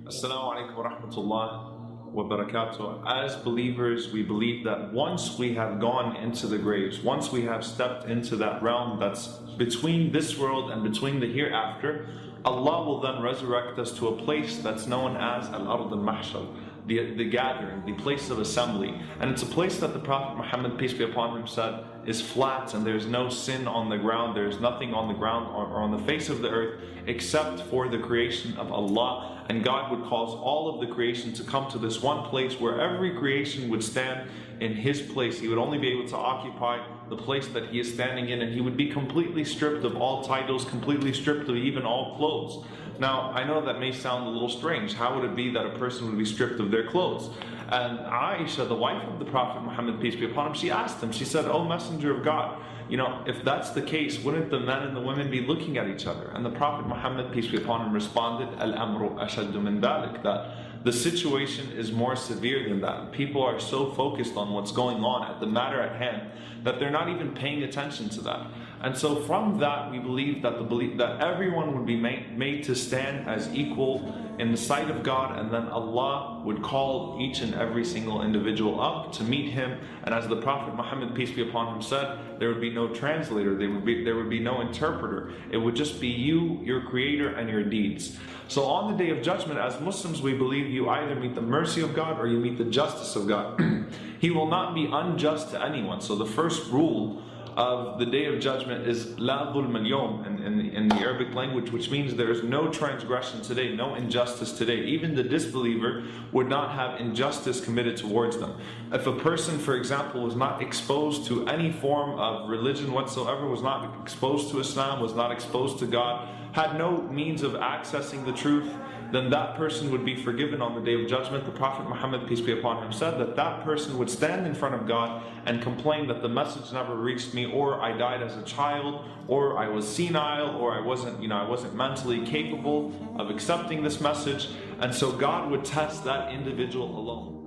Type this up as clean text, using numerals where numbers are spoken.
Assalamu alaikum wa rahmatullah wa barakatuh. As believers, we believe that once we have gone into the graves, once we have stepped into that realm that's between this world and between the hereafter, Allah will then resurrect us to a place that's known as Al-Ard al-Mahshar, the gathering, the place of assembly. And it's a place that the Prophet Muhammad, peace be upon him, said is flat and there's no sin on the ground, there's nothing on the ground or on the face of the earth except for the creation of Allah. And God would cause all of the creation to come to this one place where every creation would stand in His place. He would only be able to occupy the place that He is standing in, and He would be completely stripped of all titles, completely stripped of even all clothes. Now, I know that may sound a little strange. How would it be that a person would be stripped of their clothes? And Aisha, the wife of the Prophet Muhammad, peace be upon him, she asked him, she said, "O Messenger of God, if that's the case, wouldn't the men and the women be looking at each other?" And the Prophet Muhammad, peace be upon him, responded, "Al-amru ashaddu min dhalik," that the situation is more severe than that. People are so focused on what's going on at the matter at hand that they're not even paying attention to that. And so from that, we believe that that everyone would be made to stand as equal in the sight of God, and then Allah would call each and every single individual up to meet Him. And as the Prophet Muhammad, peace be upon him, said, there would be no translator, there would be no interpreter. It would just be you, your Creator, and your deeds. So on the Day of Judgment, as Muslims, we believe you either meet the mercy of God or you meet the justice of God. He will not be unjust to anyone. So the first rule of the Day of Judgment is La dhulm al-yawm in the Arabic language, which means there is no transgression today, no injustice today. Even the disbeliever would not have injustice committed towards them. If a person, for example, was not exposed to any form of religion whatsoever, was not exposed to Islam, was not exposed to God, had no means of accessing the truth, then that person would be forgiven on the Day of Judgment. The Prophet Muhammad, peace be upon him, said that that person would stand in front of God and complain that the message never reached me, or I died as a child, or I was senile, or I wasn't mentally capable of accepting this message. And so God would test that individual alone.